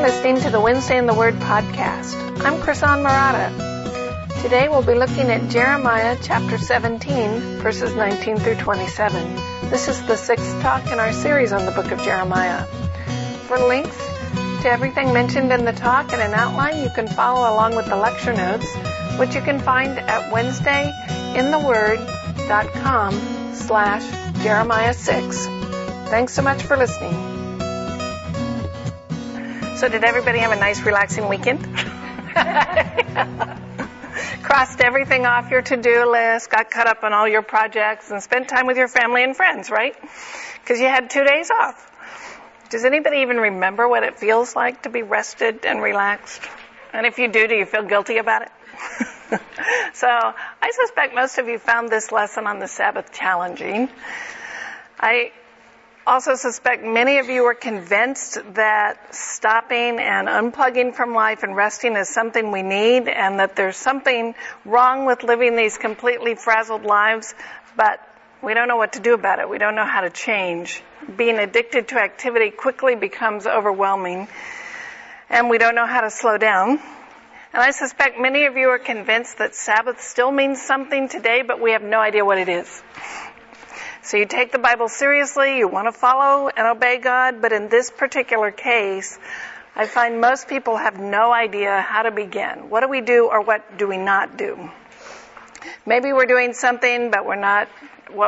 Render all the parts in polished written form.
listening to the Wednesday in the Word podcast. I'm Chrisan Murata. Today we'll be looking at Jeremiah chapter 17, verses 19 through 27. This is the sixth talk in our series on the book of Jeremiah. For links to everything mentioned in the talk and an outline, you can follow along with the lecture notes, which you can find at wednesdayintheword.com/Jeremiah6. Thanks so much for listening. So did everybody have a nice relaxing weekend? Crossed everything off your to-do list, got caught up on all your projects, and spent time with your family and friends, right? Because you had 2 days off. Does anybody even remember what it feels like to be rested and relaxed? And if you do you feel guilty about it? So I suspect most of you found this lesson on the Sabbath challenging. I also suspect many of you are convinced that stopping and unplugging from life and resting is something we need, and that there's something wrong with living these completely frazzled lives, but we don't know what to do about it. We don't know how to change. Being addicted to activity quickly becomes overwhelming, and we don't know how to slow down. And I suspect many of you are convinced that Sabbath still means something today, but we have no idea what it is. So you take the Bible seriously, you want to follow and obey God, but in this particular case, I find most people have no idea how to begin. What do we do or what do we not do? Maybe we're doing something, but what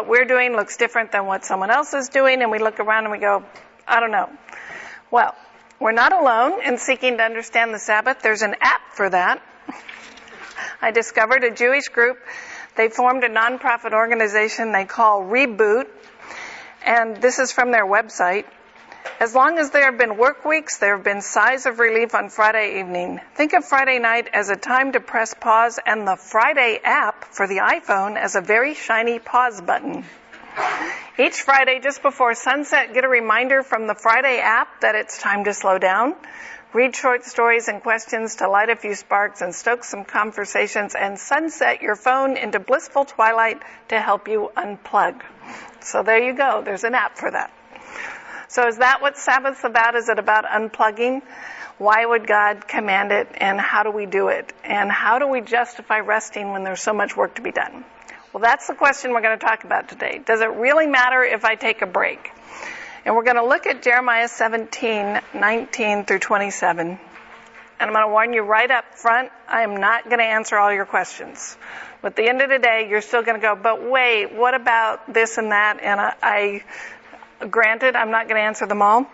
we're doing looks different than what someone else is doing, and we look around and we go, I don't know. Well, we're not alone in seeking to understand the Sabbath. There's an app for that. I discovered a Jewish group. They formed a nonprofit organization they call Reboot, and this is from their website. As long as there have been work weeks, there have been sighs of relief on Friday evening. Think of Friday night as a time to press pause, and the Friday app for the iPhone as a very shiny pause button. Each Friday, just before sunset, get a reminder from the Friday app that it's time to slow down. Read short stories and questions to light a few sparks and stoke some conversations, and sunset your phone into blissful twilight to help you unplug. So there you go. There's an app for that. So is that what Sabbath's about? Is it about unplugging? Why would God command it, and how do we do it? And how do we justify resting when there's so much work to be done? Well, that's the question we're going to talk about today. Does it really matter if I take a break? And we're going to look at Jeremiah 17, 19 through 27. And I'm going to warn you right up front, I am not going to answer all your questions. But at the end of the day, you're still going to go, but wait, what about this and that? And granted, I'm not going to answer them all.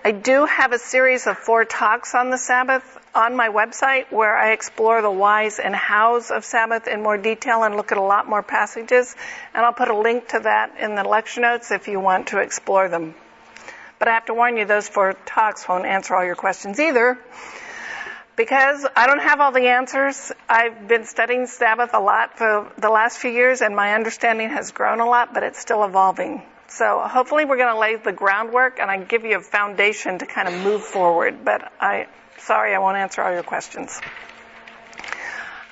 I do have a series of 4 talks on the Sabbath on my website where I explore the whys and hows of Sabbath in more detail and look at a lot more passages. And I'll put a link to that in the lecture notes if you want to explore them. But I have to warn you, those 4 talks won't answer all your questions either, because I don't have all the answers. I've been studying Sabbath a lot for the last few years, and my understanding has grown a lot, but it's still evolving. So hopefully we're going to lay the groundwork, and I give you a foundation to kind of move forward. But sorry, I won't answer all your questions.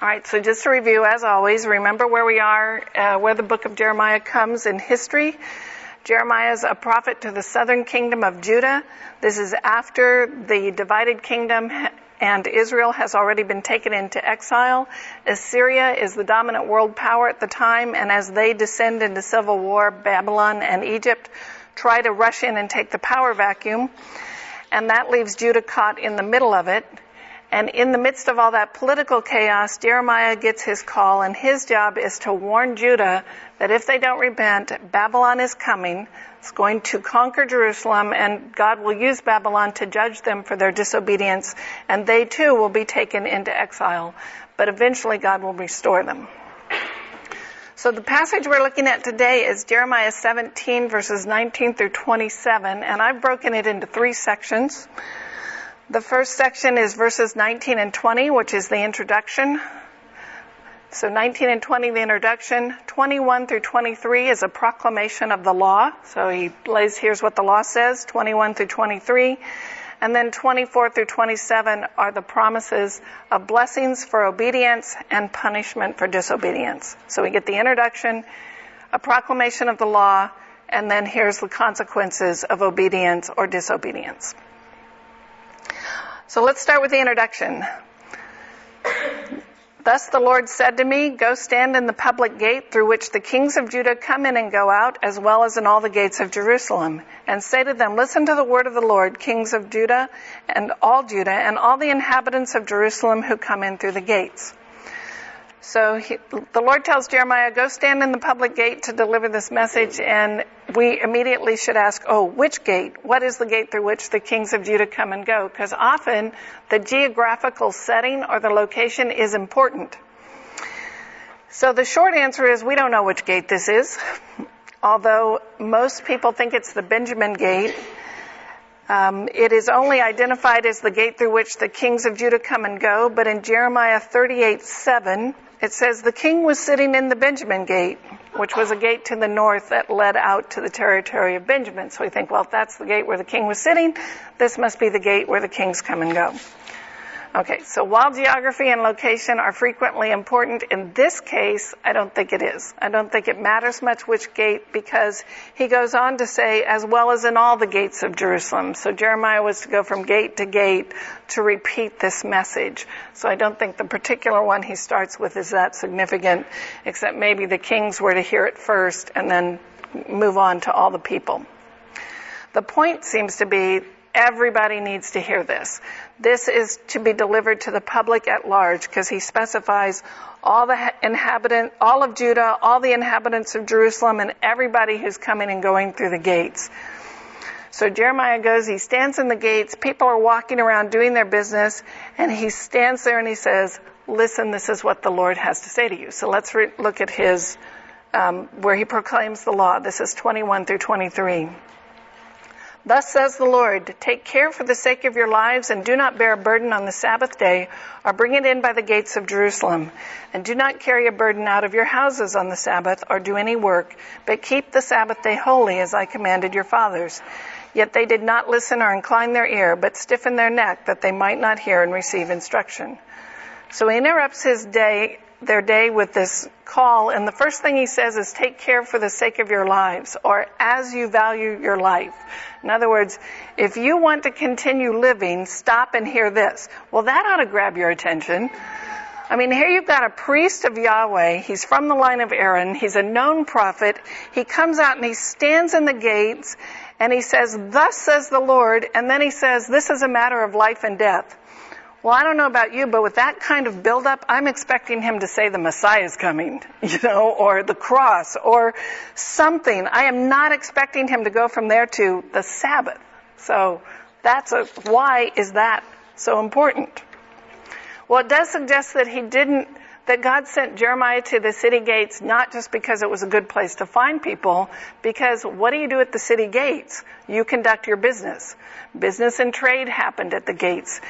All right, so just to review, as always, remember where we are, where the book of Jeremiah comes in history. Jeremiah is a prophet to the southern kingdom of Judah. This is after the divided kingdom and Israel has already been taken into exile. Assyria is the dominant world power at the time, and as they descend into civil war, Babylon and Egypt try to rush in and take the power vacuum, and that leaves Judah caught in the middle of it. And in the midst of all that political chaos, Jeremiah gets his call, and his job is to warn Judah that if they don't repent, Babylon is coming. It's going to conquer Jerusalem, and God will use Babylon to judge them for their disobedience, and they too will be taken into exile. But eventually God will restore them. So the passage we're looking at today is Jeremiah 17, verses 19 through 27, and I've broken it into 3 sections. The first section is verses 19 and 20, which is the introduction. So 19 and 20, the introduction. 21 through 23 is a proclamation of the law. So here's what the law says, 21 through 23. And then 24 through 27 are the promises of blessings for obedience and punishment for disobedience. So we get the introduction, a proclamation of the law, and then here's the consequences of obedience or disobedience. So let's start with the introduction. Thus the Lord said to me, go stand in the public gate through which the kings of Judah come in and go out, as well as in all the gates of Jerusalem, and say to them, listen to the word of the Lord, kings of Judah, and all the inhabitants of Jerusalem who come in through the gates. So the Lord tells Jeremiah, go stand in the public gate to deliver this message, and we immediately should ask, which gate? What is the gate through which the kings of Judah come and go? Because often the geographical setting or the location is important. So the short answer is we don't know which gate this is, although most people think it's the Benjamin gate. It is only identified as the gate through which the kings of Judah come and go, but in Jeremiah 38:7, it says the king was sitting in the Benjamin gate, which was a gate to the north that led out to the territory of Benjamin. So we think, well, if that's the gate where the king was sitting, this must be the gate where the kings come and go. Okay, so while geography and location are frequently important, in this case, I don't think it is. I don't think it matters much which gate, because he goes on to say, as well as in all the gates of Jerusalem. So Jeremiah was to go from gate to gate to repeat this message. So I don't think the particular one he starts with is that significant, except maybe the kings were to hear it first and then move on to all the people. The point seems to be everybody needs to hear this. This is to be delivered to the public at large, because he specifies all of Judah, all the inhabitants of Jerusalem, and everybody who's coming and going through the gates. So Jeremiah goes, he stands in the gates, people are walking around doing their business, and he stands there and he says, listen, this is what the Lord has to say to you. So let's look at his, where he proclaims the law. This is 21 through 23. Thus says the Lord, take care for the sake of your lives, and do not bear a burden on the Sabbath day, or bring it in by the gates of Jerusalem. And do not carry a burden out of your houses on the Sabbath, or do any work, but keep the Sabbath day holy, as I commanded your fathers. Yet they did not listen or incline their ear, but stiffened their neck, that they might not hear and receive instruction. So he interrupts their day with this call, and the first thing he says is take care for the sake of your lives, or as you value your life. In other words, if you want to continue living, stop and hear this. Well, that ought to grab your attention. I mean, here you've got a priest of Yahweh. He's from the line of Aaron. He's a known prophet. He comes out and he stands in the gates and he says, thus says the Lord, and then he says, this is a matter of life and death. Well, I don't know about you, but with that kind of buildup, I'm expecting him to say the Messiah is coming, or the cross, or something. I am not expecting him to go from there to the Sabbath. So why is that so important? Well, it does suggest that God sent Jeremiah to the city gates not just because it was a good place to find people, because what do you do at the city gates? You conduct your business. Business and trade happened at the gates.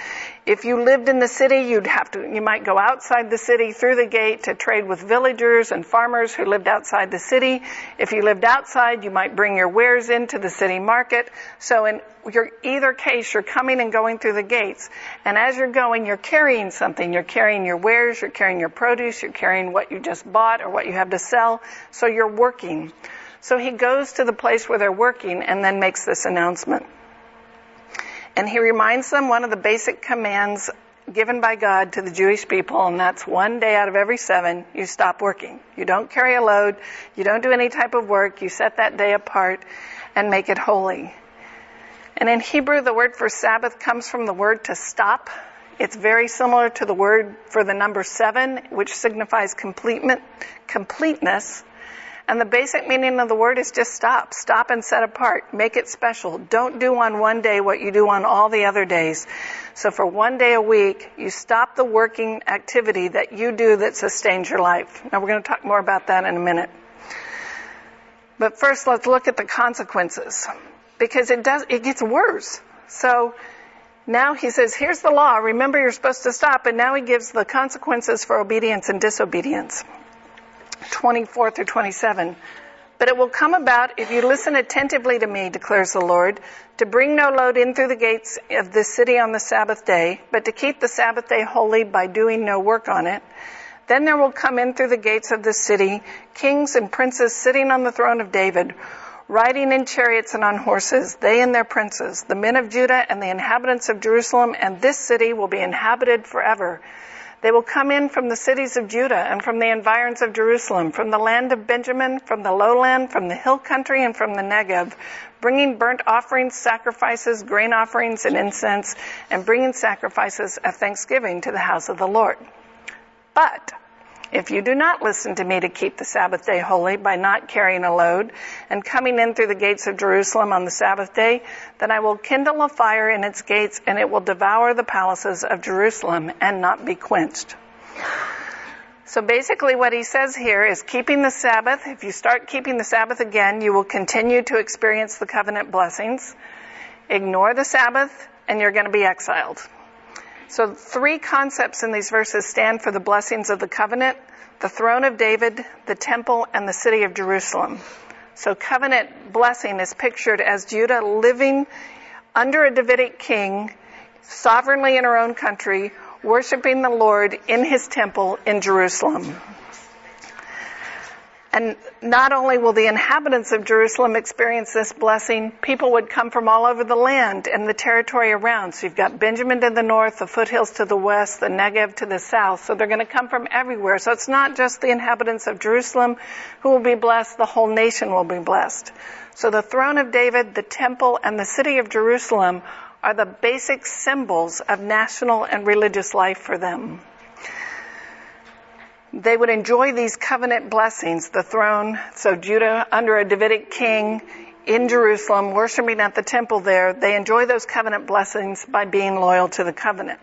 If you lived in the city, you might go outside the city through the gate to trade with villagers and farmers who lived outside the city. If you lived outside, you might bring your wares into the city market. So in either case, you're coming and going through the gates. And as you're going, you're carrying something. You're carrying your wares, you're carrying your produce, you're carrying what you just bought or what you have to sell. So you're working. So he goes to the place where they're working and then makes this announcement. And he reminds them one of the basic commands given by God to the Jewish people, and that's one day out of every 7, you stop working. You don't carry a load. You don't do any type of work. You set that day apart and make it holy. And in Hebrew, the word for Sabbath comes from the word to stop. It's very similar to the word for the number 7, which signifies completeness. And the basic meaning of the word is just stop. Stop and set apart. Make it special. Don't do on one day what you do on all the other days. So for one day a week, you stop the working activity that you do that sustains your life. Now we're going to talk more about that in a minute. But first, let's look at the consequences, because it gets worse. So now he says, here's the law. Remember, you're supposed to stop. And now he gives the consequences for obedience and disobedience. 24 through 27. But it will come about, if you listen attentively to me, declares the Lord, to bring no load in through the gates of this city on the Sabbath day, but to keep the Sabbath day holy by doing no work on it. Then there will come in through the gates of this city kings and princes sitting on the throne of David, riding in chariots and on horses, they and their princes, the men of Judah and the inhabitants of Jerusalem, and this city will be inhabited forever. They will come in from the cities of Judah and from the environs of Jerusalem, from the land of Benjamin, from the lowland, from the hill country, and from the Negev, bringing burnt offerings, sacrifices, grain offerings, and incense, and bringing sacrifices of thanksgiving to the house of the Lord. But if you do not listen to me to keep the Sabbath day holy by not carrying a load and coming in through the gates of Jerusalem on the Sabbath day, then I will kindle a fire in its gates, and it will devour the palaces of Jerusalem and not be quenched. So basically what he says here is keeping the Sabbath. If you start keeping the Sabbath again, you will continue to experience the covenant blessings. Ignore the Sabbath, and you're going to be exiled. So 3 concepts in these verses stand for the blessings of the covenant: the throne of David, the temple, and the city of Jerusalem. So covenant blessing is pictured as Judah living under a Davidic king, sovereignly in her own country, worshiping the Lord in his temple in Jerusalem. And not only will the inhabitants of Jerusalem experience this blessing, people would come from all over the land and the territory around. So you've got Benjamin to the north, the foothills to the west, the Negev to the south. So they're going to come from everywhere. So it's not just the inhabitants of Jerusalem who will be blessed, the whole nation will be blessed. So the throne of David, the temple, and the city of Jerusalem are the basic symbols of national and religious life for them. They would enjoy these covenant blessings, the throne, so Judah under a Davidic king in Jerusalem, worshiping at the temple there. They enjoy those covenant blessings by being loyal to the covenant.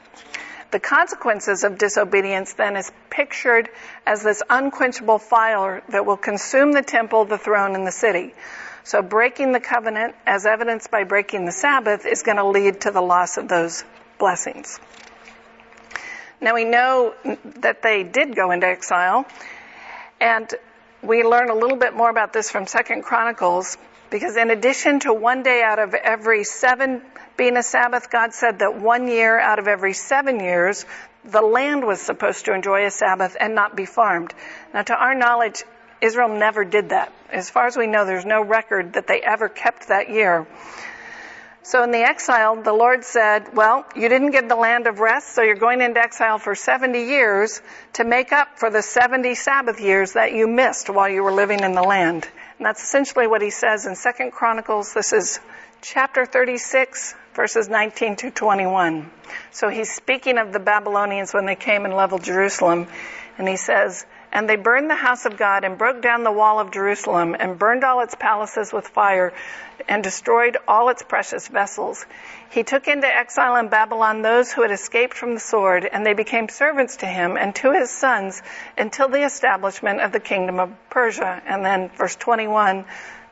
The consequences of disobedience then is pictured as this unquenchable fire that will consume the temple, the throne, and the city. So breaking the covenant, as evidenced by breaking the Sabbath, is going to lead to the loss of those blessings. Now we know that they did go into exile, and we learn a little bit more about this from 2 Chronicles, because in addition to one day out of every 7 being a Sabbath, God said that 1 year out of every 7 years, the land was supposed to enjoy a Sabbath and not be farmed. Now to our knowledge, Israel never did that. As far as we know, there's no record that they ever kept that year. So in the exile, the Lord said, well, you didn't get the land of rest, so you're going into exile for 70 years to make up for the 70 Sabbath years that you missed while you were living in the land. And that's essentially what he says in 2 Chronicles. This is chapter 36, verses 19 to 21. So he's speaking of the Babylonians when they came and leveled Jerusalem. And he says, and they burned the house of God and broke down the wall of Jerusalem and burned all its palaces with fire and destroyed all its precious vessels. He took into exile in Babylon those who had escaped from the sword, and they became servants to him and to his sons until the establishment of the kingdom of Persia. And then verse 21,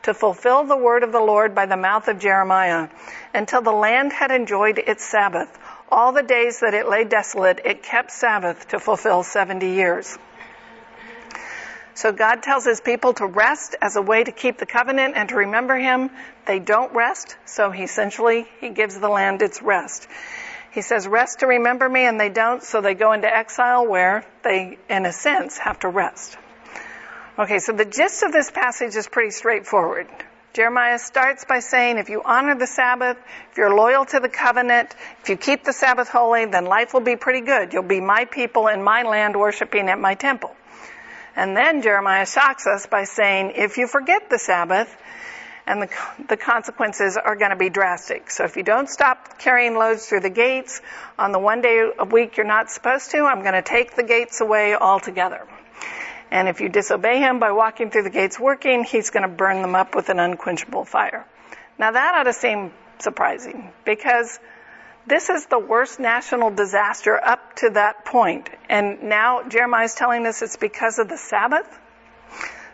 to fulfill the word of the Lord by the mouth of Jeremiah, until the land had enjoyed its Sabbath. All the days that it lay desolate, it kept Sabbath to fulfill 70 years. So God tells his people to rest as a way to keep the covenant and to remember him. They don't rest, so he gives the land its rest. He says, rest to remember me, and they don't, so they go into exile where they, in a sense, have to rest. Okay, so the gist of this passage is pretty straightforward. Jeremiah starts by saying, if you honor the Sabbath, if you're loyal to the covenant, if you keep the Sabbath holy, then life will be pretty good. You'll be my people in my land worshiping at my temple. And then Jeremiah shocks us by saying, if you forget the Sabbath, and the consequences are going to be drastic. So if you don't stop carrying loads through the gates on the 1 day a week you're not supposed to, I'm going to take the gates away altogether. And if you disobey him by walking through the gates working, he's going to burn them up with an unquenchable fire. Now that ought to seem surprising, because this is the worst national disaster up to that point. And now Jeremiah's telling us it's because of the Sabbath.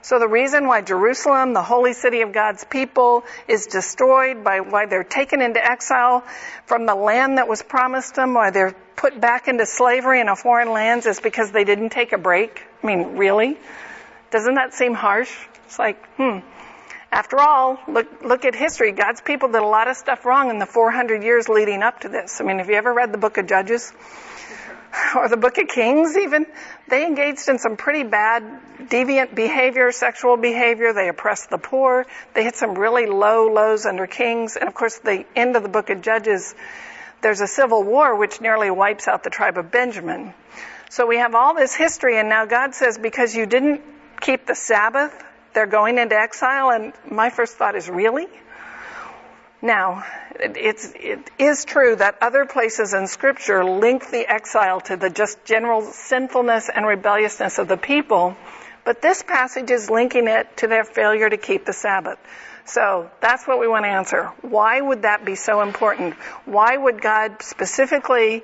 So the reason why Jerusalem, the holy city of God's people, is destroyed, why they're taken into exile from the land that was promised them, why they're put back into slavery in a foreign lands, is because they didn't take a break. I mean, really? Doesn't that seem harsh? It's like, After all, look at history. God's people did a lot of stuff wrong in the 400 years leading up to this. I mean, have you ever read the book of Judges? or the book of Kings even, they engaged in some pretty bad deviant behavior, sexual behavior. They oppressed the poor. They hit some really low lows under kings. And of course, the end of the book of Judges, there's a civil war which nearly wipes out the tribe of Benjamin. So we have all this history, and now God says, because you didn't keep the Sabbath, they're going into exile. And my first thought is, really? Now, it is true that other places in Scripture link the exile to the just general sinfulness and rebelliousness of the people, but this passage is linking it to their failure to keep the Sabbath. So that's what we want to answer. Why would that be so important? Why would God specifically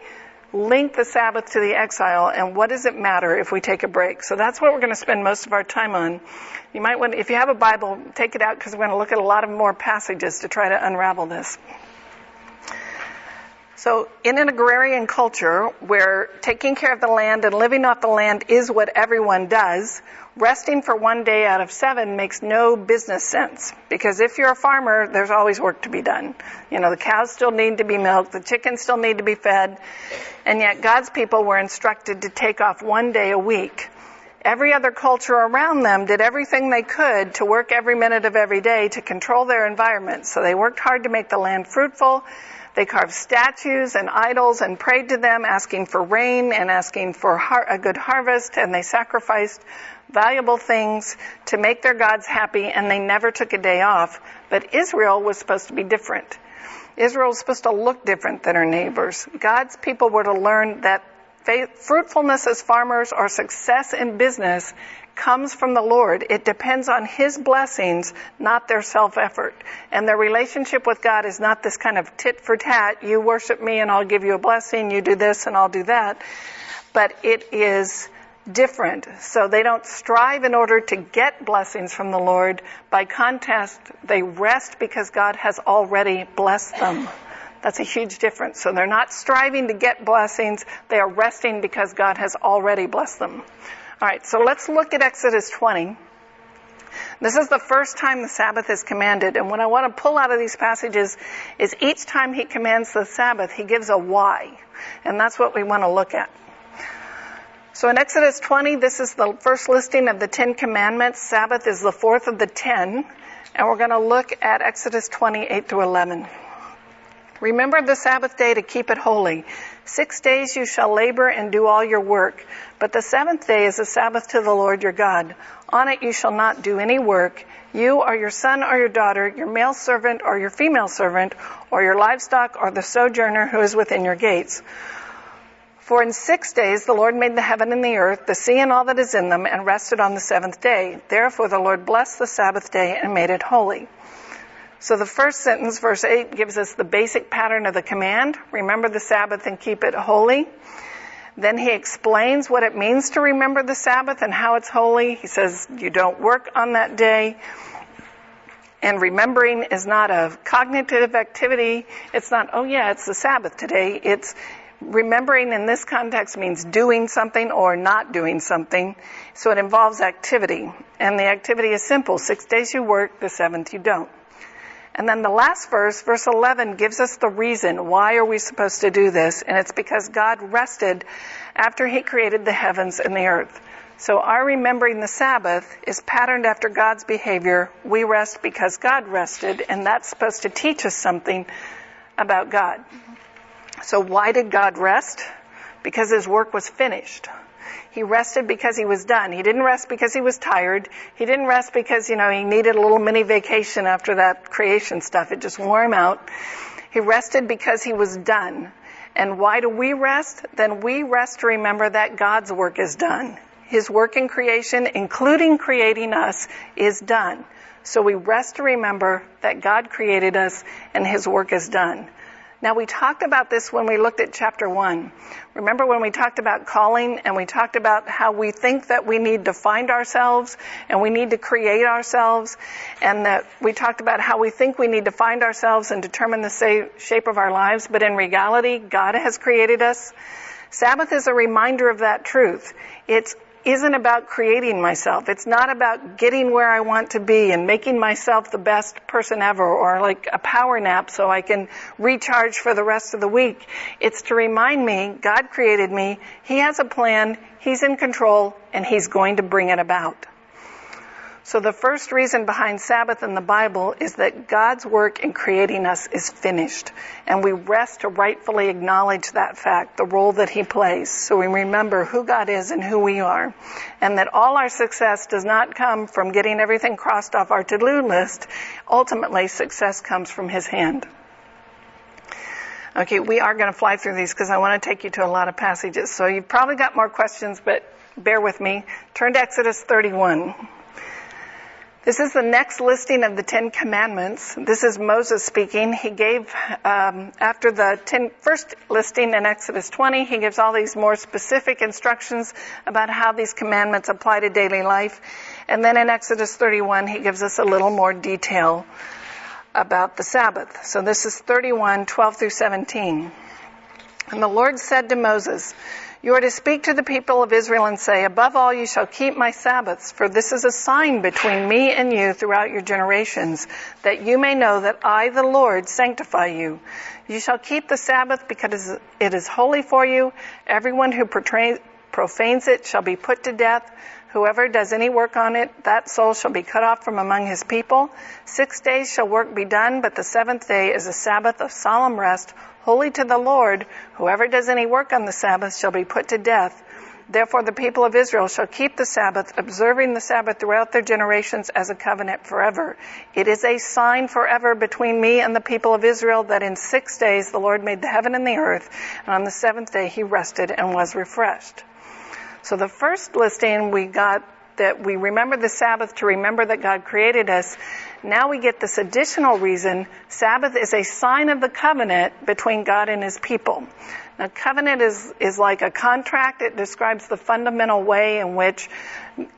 link the Sabbath to the exile, and what does it matter if we take a break? So that's what we're going to spend most of our time on. You might want, if you have a Bible, take it out, because we're going to look at a lot of more passages to try to unravel this. So in an agrarian culture where taking care of the land and living off the land is what everyone does, resting for one day out of 7 makes no business sense. Because if you're a farmer, there's always work to be done. You know, the cows still need to be milked, the chickens still need to be fed, and yet God's people were instructed to take off one day a week. Every other culture around them did everything they could to work every minute of every day to control their environment. So they worked hard to make the land fruitful. They carved statues and idols and prayed to them, asking for rain and asking for a good harvest, and they sacrificed valuable things to make their gods happy, and they never took a day off. But Israel was supposed to be different. Israel was supposed to look different than her neighbors. God's people were to learn that fruitfulness as farmers or success in business comes from the Lord. It depends on His blessings, not their self-effort. And their relationship with God is not this kind of tit for tat, you worship me and I'll give you a blessing, you do this and I'll do that. But it is different. So they don't strive in order to get blessings from the Lord. By contrast, they rest because God has already blessed them. That's a huge difference. So they're not striving to get blessings, they are resting because God has already blessed them. All right, so let's look at Exodus 20. This is the first time the Sabbath is commanded, and what I want to pull out of these passages is each time He commands the Sabbath, He gives a why, and that's what we want to look at. So in Exodus 20, this is the first listing of the 10 commandments. Sabbath is the fourth of the 10, and we're going to look at Exodus 20, 8 through 11. Remember the Sabbath day to keep it holy. 6 days you shall labor and do all your work, but the 7th day is a Sabbath to the Lord your God. On it you shall not do any work, you or your son or your daughter, your male servant or your female servant, or your livestock or the sojourner who is within your gates. For in 6 days the Lord made the heaven and the earth, the sea and all that is in them, and rested on the 7th day. Therefore the Lord blessed the Sabbath day and made it holy. So the first sentence, verse 8, gives us the basic pattern of the command. Remember the Sabbath and keep it holy. Then He explains what it means to remember the Sabbath and how it's holy. He says you don't work on that day. And remembering is not a cognitive activity. It's not, oh yeah, it's the Sabbath today. It's remembering in this context means doing something or not doing something. So it involves activity. And the activity is simple. 6 days you work, the 7th you don't. And then the last verse, verse 11, gives us the reason. Why are we supposed to do this? And it's because God rested after He created the heavens and the earth. So our remembering the Sabbath is patterned after God's behavior. We rest because God rested, and that's supposed to teach us something about God. So why did God rest? Because His work was finished. He rested because He was done. He didn't rest because He was tired. He didn't rest because, He needed a little mini vacation after that creation stuff. It just wore Him out. He rested because He was done. And why do we rest? Then we rest to remember that God's work is done. His work in creation, including creating us, is done. So we rest to remember that God created us and His work is done. Now, we talked about this when we looked at chapter 1. Remember when we talked about calling and we talked about how we think that we need to find ourselves and we need to create ourselves, and that we talked about how we think we need to find ourselves and determine the shape of our lives, but in reality, God has created us. Sabbath is a reminder of that truth. It's isn't about creating myself. It's not about getting where I want to be and making myself the best person ever, or like a power nap so I can recharge for the rest of the week. It's to remind me God created me, He has a plan, He's in control, and He's going to bring it about. So the first reason behind Sabbath in the Bible is that God's work in creating us is finished. And we rest to rightfully acknowledge that fact, the role that He plays. So we remember who God is and who we are. And that all our success does not come from getting everything crossed off our to-do list. Ultimately, success comes from His hand. Okay, we are going to fly through these because I want to take you to a lot of passages. So you've probably got more questions, but bear with me. Turn to Exodus 31. This is the next listing of the 10 Commandments. This is Moses speaking. He gave, after the first listing in Exodus 20, he gives all these more specific instructions about how these commandments apply to daily life. And then in Exodus 31, he gives us a little more detail about the Sabbath. So this is 31, 12 through 17. And the Lord said to Moses, "You are to speak to the people of Israel and say, above all you shall keep my Sabbaths, for this is a sign between me and you throughout your generations, that you may know that I, the Lord, sanctify you. You shall keep the Sabbath because it is holy for you. Everyone who profanes it shall be put to death. Whoever does any work on it, that soul shall be cut off from among his people. 6 days shall work be done, but the seventh day is a Sabbath of solemn rest, holy to the Lord. Whoever does any work on the Sabbath shall be put to death. Therefore the people of Israel shall keep the Sabbath, observing the Sabbath throughout their generations as a covenant forever. It is a sign forever between me and the people of Israel that in 6 days the Lord made the heaven and the earth, and on the seventh day He rested and was refreshed." So the first listing we got that we remember the Sabbath to remember that God created us. Now we get this additional reason. Sabbath is a sign of the covenant between God and His people. Now, covenant is like a contract. It describes the fundamental way in which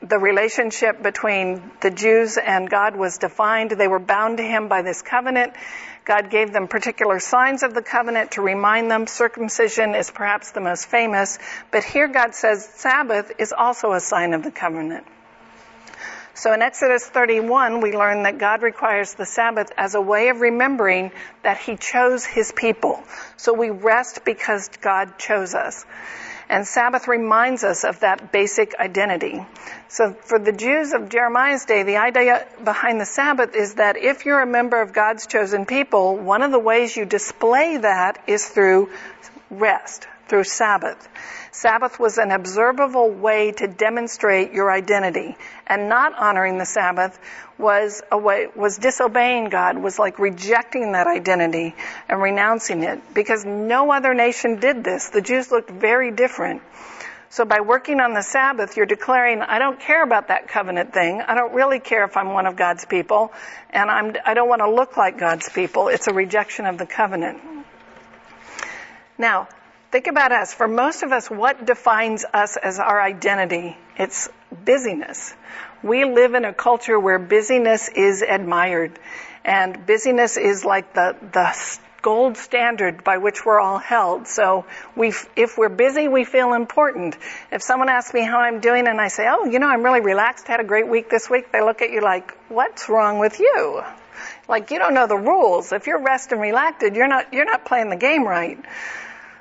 the relationship between the Jews and God was defined. They were bound to Him by this covenant. God gave them particular signs of the covenant to remind them. Circumcision is perhaps the most famous. But here God says Sabbath is also a sign of the covenant. So in Exodus 31, we learn that God requires the Sabbath as a way of remembering that He chose His people. So we rest because God chose us. And Sabbath reminds us of that basic identity. So for the Jews of Jeremiah's day, the idea behind the Sabbath is that if you're a member of God's chosen people, one of the ways you display that is through rest, through Sabbath. Sabbath was an observable way to demonstrate your identity. And not honoring the Sabbath was disobeying God, was like rejecting that identity and renouncing it. Because no other nation did this. The Jews looked very different. So by working on the Sabbath, you're declaring, I don't care about that covenant thing. I don't really care if I'm one of God's people. And I don't want to look like God's people. It's a rejection of the covenant. Now, think about us. For most of us, what defines us as our identity? It's busyness. We live in a culture where busyness is admired. And busyness is like the gold standard by which we're all held. So if we're busy, we feel important. If someone asks me how I'm doing and I say, oh, I'm really relaxed, had a great week this week, they look at you like, what's wrong with you? Like, you don't know the rules. If you're rested and relaxed, you're not playing the game right.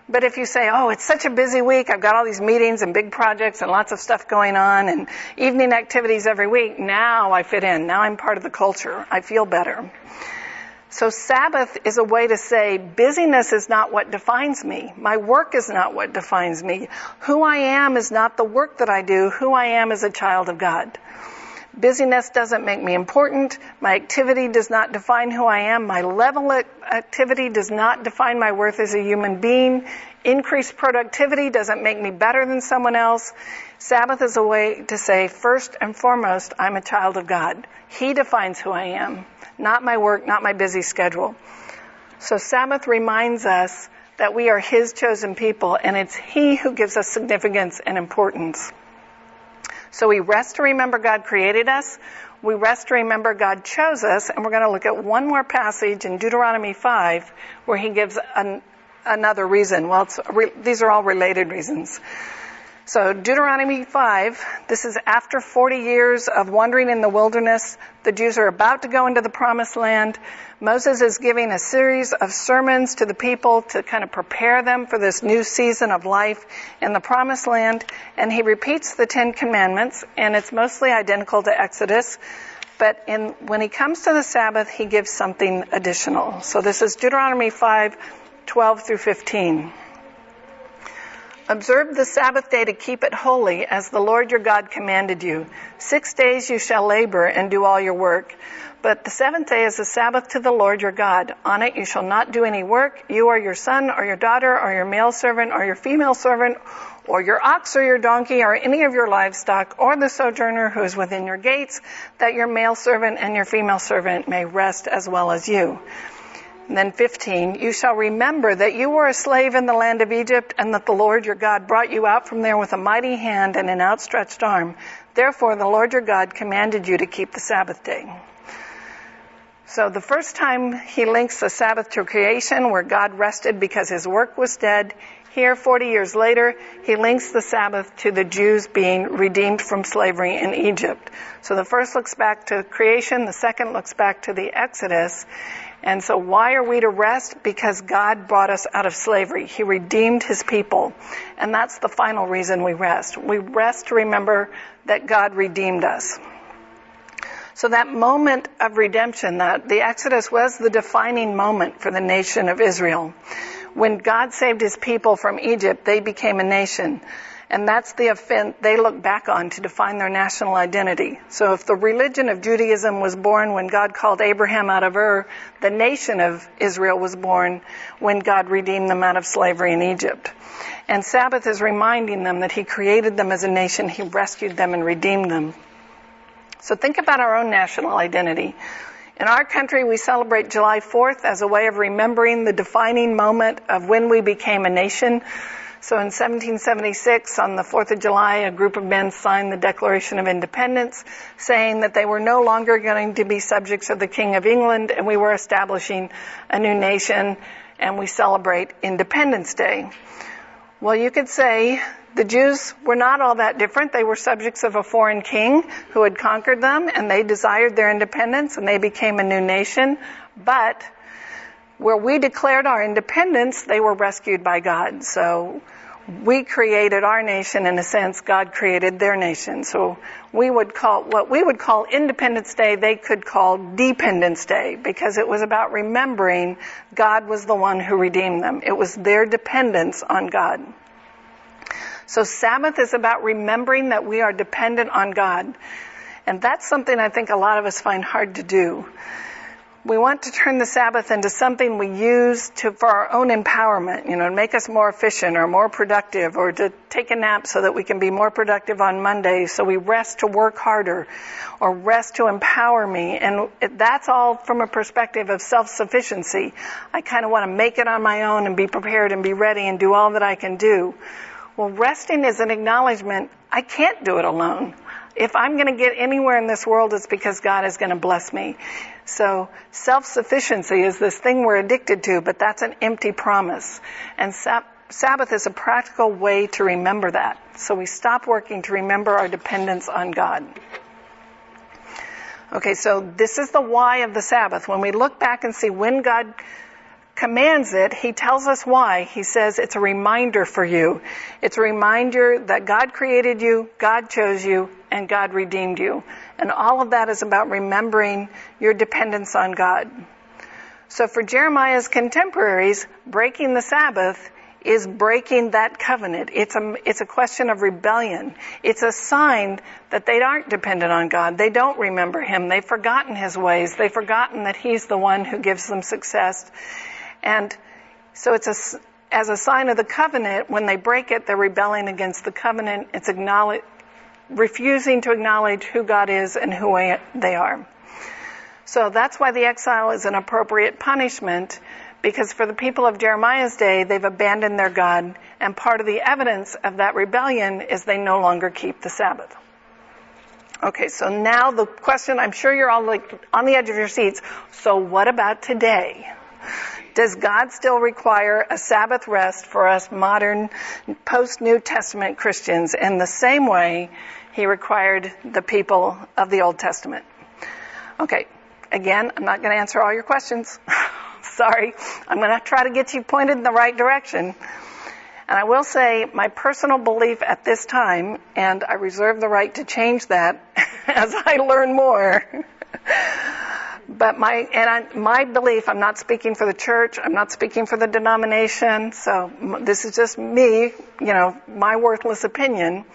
But if you say, oh, it's such a busy week, I've got all these meetings and big projects and lots of stuff going on and evening activities every week, now I fit in. Now I'm part of the culture. I feel better. So Sabbath is a way to say busyness is not what defines me. My work is not what defines me. Who I am is not the work that I do. Who I am is a child of God. Busyness doesn't make me important. My activity does not define who I am. My level of activity does not define my worth as a human being. Increased productivity doesn't make me better than someone else. Sabbath is a way to say, first and foremost, I'm a child of God. He defines who I am, not my work, not my busy schedule. So Sabbath reminds us that we are His chosen people, and it's He who gives us significance and importance. So we rest to remember God created us. We rest to remember God chose us. And we're going to look at one more passage in Deuteronomy 5 where He gives another reason. Well, these are all related reasons. So Deuteronomy 5, this is after 40 years of wandering in the wilderness. The Jews are about to go into the promised land. Moses is giving a series of sermons to the people to kind of prepare them for this new season of life in the promised land. And he repeats the 10 commandments, and it's mostly identical to Exodus. But when he comes to the Sabbath, he gives something additional. So this is Deuteronomy 5, 12 through 15. Observe the Sabbath day to keep it holy, as the Lord your God commanded you. 6 days you shall labor and do all your work. But the seventh day is the Sabbath to the Lord your God. On it you shall not do any work, you or your son or your daughter or your male servant or your female servant or your ox or your donkey or any of your livestock or the sojourner who is within your gates, that your male servant and your female servant may rest as well as you. And then 15, you shall remember that you were a slave in the land of Egypt, and that the Lord your God brought you out from there with a mighty hand and an outstretched arm. Therefore the Lord your God commanded you to keep the Sabbath day. So the first time he links the Sabbath to creation, where God rested because his work was dead. Here, 40 years later, he links the Sabbath to the Jews being redeemed from slavery in Egypt. So the first looks back to creation, the second looks back to the Exodus. And so why are we to rest? Because God brought us out of slavery. He redeemed his people. And that's the final reason we rest. We rest to remember that God redeemed us. So that moment of redemption, that the Exodus was the defining moment for the nation of Israel. When God saved his people from Egypt, they became a nation. And that's the event they look back on to define their national identity. So if the religion of Judaism was born when God called Abraham out of Ur, the nation of Israel was born when God redeemed them out of slavery in Egypt. And Sabbath is reminding them that he created them as a nation, he rescued them and redeemed them. So think about our own national identity. In our country, we celebrate July 4th as a way of remembering the defining moment of when we became a nation. So in 1776, on the 4th of July, a group of men signed the Declaration of Independence, saying that they were no longer going to be subjects of the King of England, and we were establishing a new nation, and we celebrate Independence Day. Well, you could say the Jews were not all that different. They were subjects of a foreign king who had conquered them, and they desired their independence, and they became a new nation. But where we declared our independence, they were rescued by God. So we created our nation in a sense, God created their nation. So what we would call Independence Day, they could call Dependence Day, because it was about remembering God was the one who redeemed them. It was their dependence on God. So Sabbath is about remembering that we are dependent on God. And that's something I think a lot of us find hard to do. We want to turn the Sabbath into something we use for our own empowerment, to make us more efficient or more productive, or to take a nap so that we can be more productive on Monday. So we rest to work harder, or rest to empower me. And that's all from a perspective of self-sufficiency. I kind of want to make it on my own and be prepared and be ready and do all that I can do. Well, resting is an acknowledgement, I can't do it alone. If I'm going to get anywhere in this world, it's because God is going to bless me. So self-sufficiency is this thing we're addicted to, but that's an empty promise. And Sabbath is a practical way to remember that. So we stop working to remember our dependence on God. Okay, so this is the why of the Sabbath. When we look back and see when God commands it, he tells us why. He says it's a reminder for you. It's a reminder that God created you, God chose you, and God redeemed you. And all of that is about remembering your dependence on God. So for Jeremiah's contemporaries, breaking the Sabbath is breaking that covenant. It's a question of rebellion. It's a sign that they aren't dependent on God. They don't remember him. They've forgotten his ways. They've forgotten that he's the one who gives them success. And so it's as a sign of the covenant, when they break it, they're rebelling against the covenant. It's refusing to acknowledge who God is and who they are. So that's why the exile is an appropriate punishment, because for the people of Jeremiah's day, they've abandoned their God, and part of the evidence of that rebellion is they no longer keep the Sabbath. Okay, so now the question, I'm sure you're all like on the edge of your seats, so what about today? Does God still require a Sabbath rest for us modern, post-New Testament Christians in the same way he required the people of the Old Testament? Okay, again, I'm not going to answer all your questions. Sorry. I'm going to try to get you pointed in the right direction. And I will say my personal belief at this time, and I reserve the right to change that as I learn more. But my belief, I'm not speaking for the church, I'm not speaking for the denomination, so this is just me, my worthless opinion,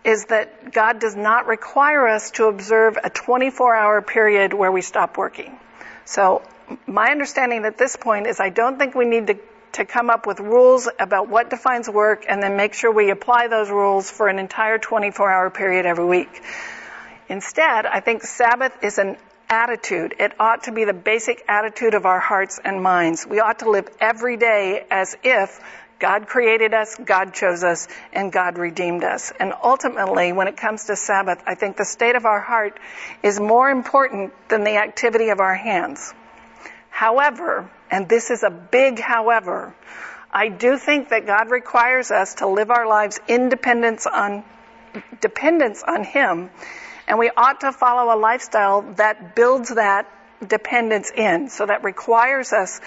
is that God does not require us to observe a 24-hour period where we stop working. So my understanding at this point is I don't think we need to come up with rules about what defines work and then make sure we apply those rules for an entire 24-hour period every week. Instead, I think Sabbath is an attitude. It ought to be the basic attitude of our hearts and minds. We ought to live every day as if God created us, God chose us, and God redeemed us. And ultimately, when it comes to Sabbath, I think the state of our heart is more important than the activity of our hands. However, and this is a big however, I do think that God requires us to live our lives in dependence on Him, and we ought to follow a lifestyle that builds that dependence in. So that requires us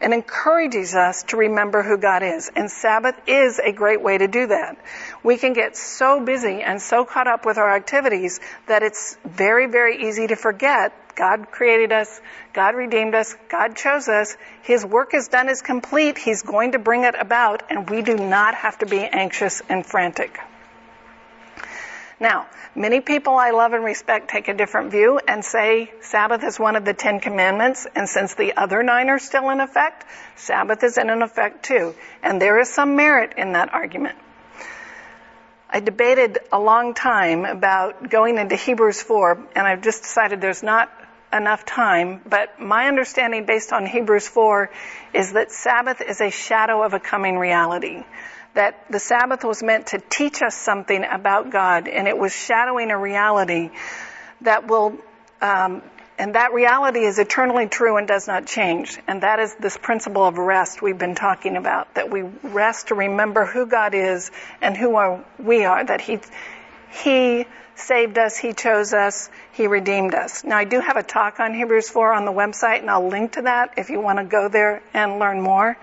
and encourages us to remember who God is. And Sabbath is a great way to do that. We can get so busy and so caught up with our activities that it's very, very easy to forget God created us, God redeemed us, God chose us, His work is done, is complete, He's going to bring it about, and we do not have to be anxious and frantic. Now, many people I love and respect take a different view and say Sabbath is one of the 10 Commandments, and since the other 9 are still in effect, Sabbath is in effect too. And there is some merit in that argument. I debated a long time about going into Hebrews 4, and I've just decided there's not enough time, but my understanding based on Hebrews 4 is that Sabbath is a shadow of a coming reality. That the Sabbath was meant to teach us something about God, and it was shadowing a reality that will, and that reality is eternally true and does not change. And that is this principle of rest we've been talking about, that we rest to remember who God is and who we are, that He saved us, He chose us, He redeemed us. Now, I do have a talk on Hebrews 4 on the website, and I'll link to that if you want to go there and learn more.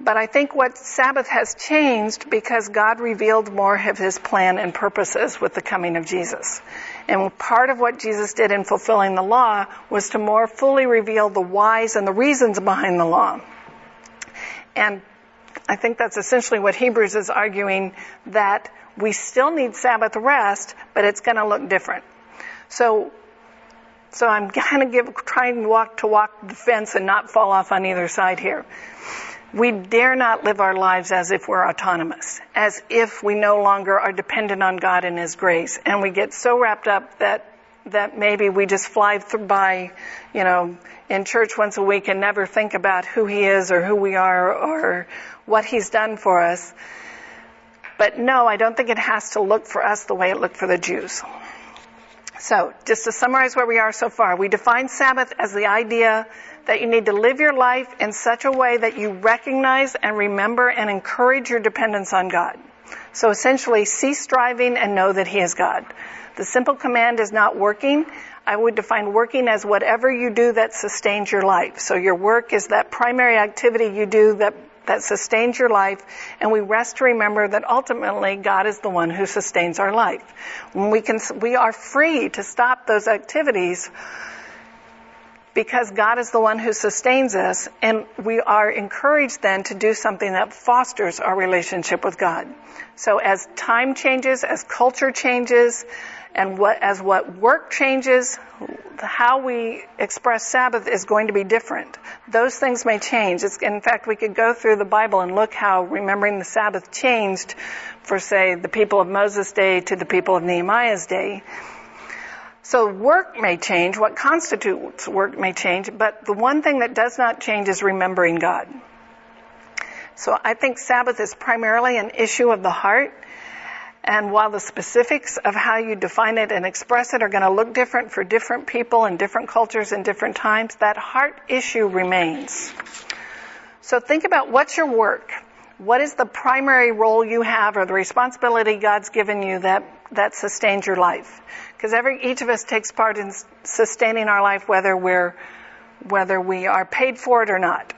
But I think what Sabbath has changed because God revealed more of His plan and purposes with the coming of Jesus. And part of what Jesus did in fulfilling the law was to more fully reveal the whys and the reasons behind the law. And I think that's essentially what Hebrews is arguing, that we still need Sabbath rest, but it's going to look different. So I'm kind of trying to walk the fence and not fall off on either side here. We dare not live our lives as if we're autonomous, as if we no longer are dependent on God and His grace. And we get so wrapped up that maybe we just fly by, in church once a week and never think about who He is or who we are or what He's done for us. But no, I don't think it has to look for us the way it looked for the Jews. So, just to summarize where we are so far, we define Sabbath as the idea that you need to live your life in such a way that you recognize and remember and encourage your dependence on God. So essentially, cease striving and know that He is God. The simple command is not working. I would define working as whatever you do that sustains your life. So your work is that primary activity you do that sustains your life, and we rest to remember that ultimately God is the one who sustains our life. We are free to stop those activities because God is the one who sustains us, and we are encouraged then to do something that fosters our relationship with God. So as time changes, as culture changes, and as what work changes, how we express Sabbath is going to be different. Those things may change. In fact, we could go through the Bible and look how remembering the Sabbath changed for, say, the people of Moses' day to the people of Nehemiah's day. So work may change, what constitutes work may change, but the one thing that does not change is remembering God. So I think Sabbath is primarily an issue of the heart, And while the specifics of how you define it and express it are going to look different for different people and different cultures and different times, that heart issue remains. So think about what's your work? What is the primary role you have or the responsibility God's given you that sustains your life? Because each of us takes part in sustaining our life, whether we are paid for it or not.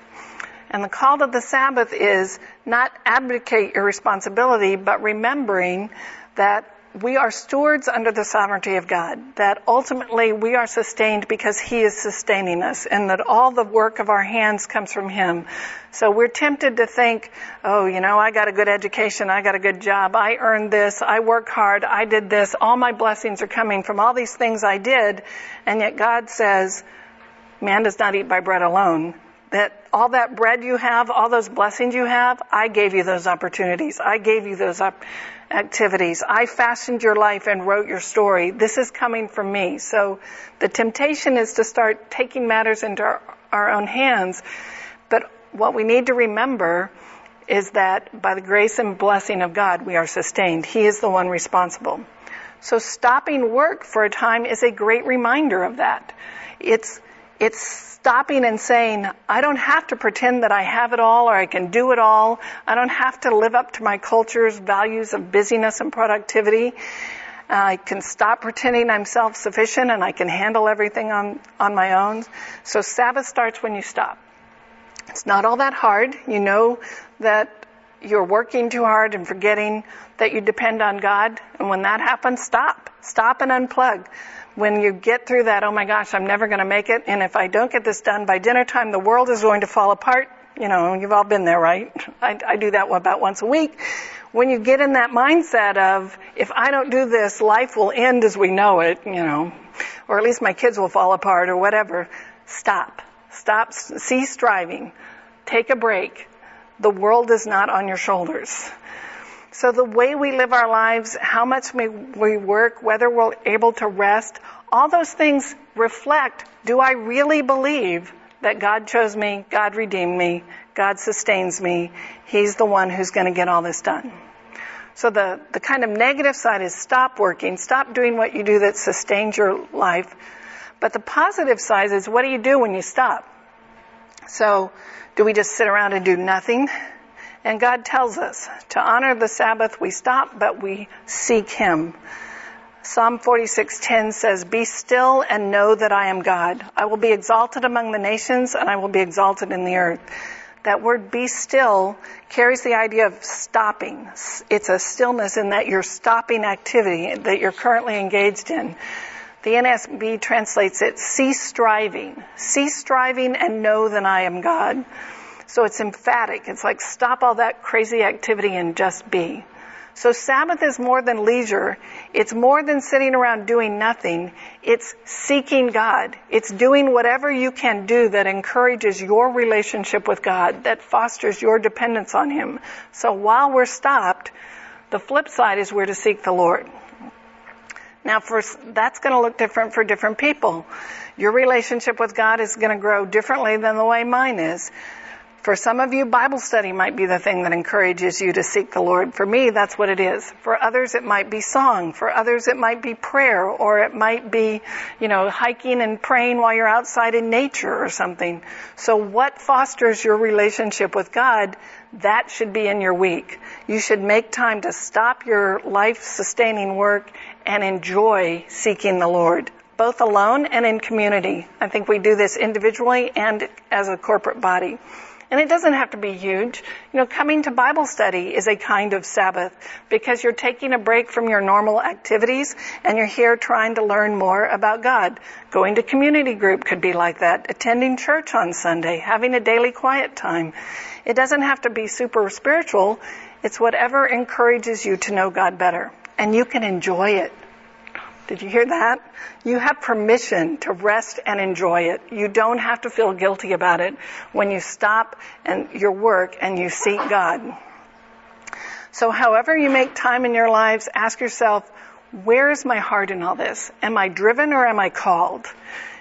And the call to the Sabbath is not abdicate your responsibility, but remembering that we are stewards under the sovereignty of God, that ultimately we are sustained because He is sustaining us, and that all the work of our hands comes from Him. So we're tempted to think, I got a good education, I got a good job, I earned this, I work hard, I did this, all my blessings are coming from all these things I did, and yet God says, man does not eat by bread alone. That all that bread you have, all those blessings you have, I gave you those opportunities. I gave you those activities. I fashioned your life and wrote your story. This is coming from me. So the temptation is to start taking matters into our own hands. But what we need to remember is that by the grace and blessing of God, we are sustained. He is the one responsible. So stopping work for a time is a great reminder of that. It's stopping and saying, I don't have to pretend that I have it all or I can do it all. I don't have to live up to my culture's values of busyness and productivity. I can stop pretending I'm self-sufficient and I can handle everything on my own. So Sabbath starts when you stop. It's not all that hard. You know that you're working too hard and forgetting that you depend on God. And when that happens, stop. Stop and unplug. When you get through that, oh my gosh, I'm never going to make it, and if I don't get this done by dinner time, the world is going to fall apart. You've all been there, right? I do that about once a week. When you get in that mindset of, if I don't do this, life will end as we know it, or at least my kids will fall apart or whatever, stop. Stop, cease striving. Take a break. The world is not on your shoulders. So the way we live our lives, how much we work, whether we're able to rest, all those things reflect, do I really believe that God chose me, God redeemed me, God sustains me, He's the one who's going to get all this done. So the kind of negative side is stop working, stop doing what you do that sustains your life. But the positive side is, what do you do when you stop? So do we just sit around and do nothing? And God tells us to honor the Sabbath, we stop, but we seek Him. Psalm 46:10 says, be still and know that I am God. I will be exalted among the nations and I will be exalted in the earth. That word be still carries the idea of stopping. It's a stillness in that you're stopping activity that you're currently engaged in. The NSB translates it, cease striving. Cease striving and know that I am God. So it's emphatic. It's like stop all that crazy activity and just be. So Sabbath is more than leisure. It's more than sitting around doing nothing. It's seeking God. It's doing whatever you can do that encourages your relationship with God, that fosters your dependence on Him. So while we're stopped, the flip side is we're to seek the Lord. Now, that's going to look different for different people. Your relationship with God is going to grow differently than the way mine is. For some of you, Bible study might be the thing that encourages you to seek the Lord. For me, that's what it is. For others, it might be song. For others, it might be prayer, or it might be, hiking and praying while you're outside in nature or something. So what fosters your relationship with God, that should be in your week. You should make time to stop your life-sustaining work and enjoy seeking the Lord, both alone and in community. I think we do this individually and as a corporate body. And it doesn't have to be huge. Coming to Bible study is a kind of Sabbath because you're taking a break from your normal activities and you're here trying to learn more about God. Going to community group could be like that. Attending church on Sunday, having a daily quiet time. It doesn't have to be super spiritual. It's whatever encourages you to know God better. And you can enjoy it. Did you hear that? You have permission to rest and enjoy it. You don't have to feel guilty about it when you stop and your work and you seek God. So however you make time in your lives, ask yourself, where is my heart in all this? Am I driven or am I called?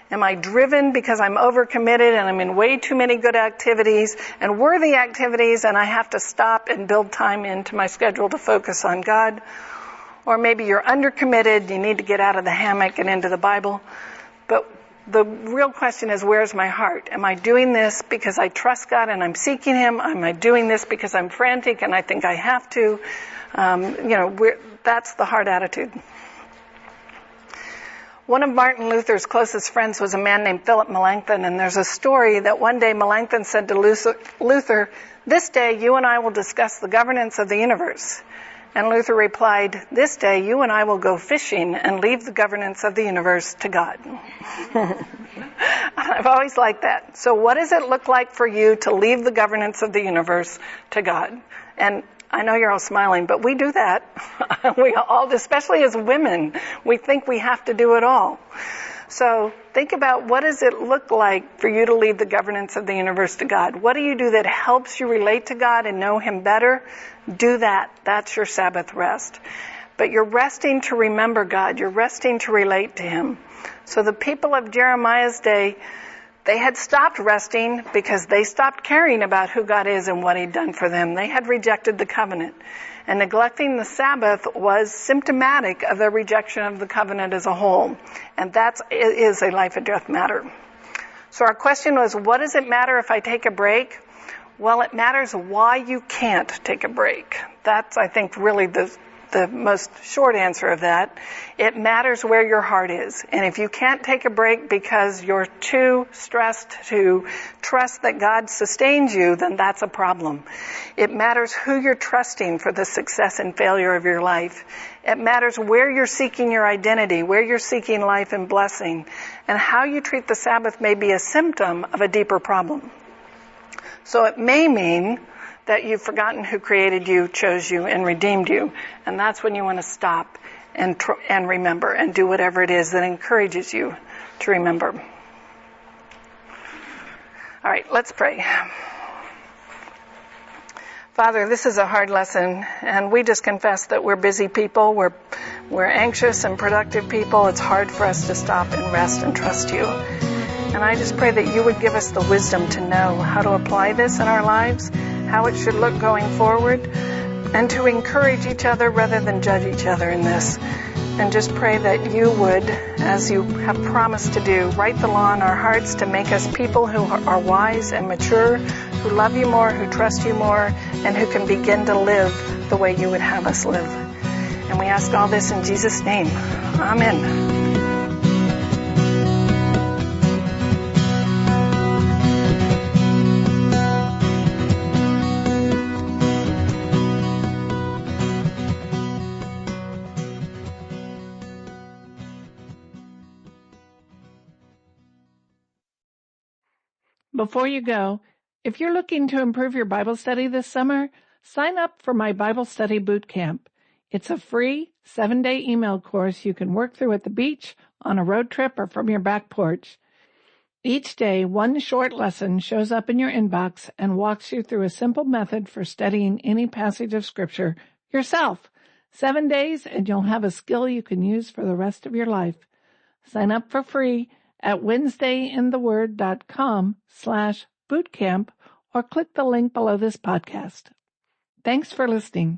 Am I driven because I'm overcommitted and I'm in way too many good activities and worthy activities and I have to stop and build time into my schedule to focus on God? Or maybe you're undercommitted, you need to get out of the hammock and into the Bible. But the real question is, where's my heart? Am I doing this because I trust God and I'm seeking Him? Am I doing this because I'm frantic and I think I have to? That's the heart attitude. One of Martin Luther's closest friends was a man named Philip Melanchthon, and there's a story that one day Melanchthon said to Luther, "This day you and I will discuss the governance of the universe." And Luther replied, "This day you and I will go fishing and leave the governance of the universe to God." I've always liked that. So what does it look like for you to leave the governance of the universe to God? And I know you're all smiling, but we do that. We all, especially as women, we think we have to do it all. So think about, what does it look like for you to leave the governance of the universe to God? What do you do that helps you relate to God and know Him better? Do that. That's your Sabbath rest. But you're resting to remember God. You're resting to relate to Him. So the people of Jeremiah's day, they had stopped resting because they stopped caring about who God is and what He'd done for them. They had rejected the covenant. And neglecting the Sabbath was symptomatic of their rejection of the covenant as a whole. And that is a life or death matter. So our question was, what does it matter if I take a break? Well, it matters why you can't take a break. That's, I think, really the most short answer of that. It matters where your heart is. And if you can't take a break because you're too stressed to trust that God sustains you, then that's a problem. It matters who you're trusting for the success and failure of your life. It matters where you're seeking your identity, where you're seeking life and blessing. And how you treat the Sabbath may be a symptom of a deeper problem. So it may mean that you've forgotten who created you, chose you, and redeemed you. And that's when you want to stop and remember and do whatever it is that encourages you to remember. All right, let's pray. Father, this is a hard lesson, and we just confess that we're busy people. We're anxious and productive people. It's hard for us to stop and rest and trust you. And I just pray that you would give us the wisdom to know how to apply this in our lives, how it should look going forward, and to encourage each other rather than judge each other in this. And just pray that you would, as you have promised to do, write the law in our hearts to make us people who are wise and mature, who love you more, who trust you more, and who can begin to live the way you would have us live. And we ask all this in Jesus' name. Amen. Before you go, if you're looking to improve your Bible study this summer, sign up for my Bible Study Boot Camp. It's a free 7-day email course you can work through at the beach, on a road trip, or from your back porch. Each day, one short lesson shows up in your inbox and walks you through a simple method for studying any passage of Scripture yourself. 7 days, and you'll have a skill you can use for the rest of your life. Sign up for free at wednesdayintheword.com/bootcamp or click the link below this podcast. Thanks for listening.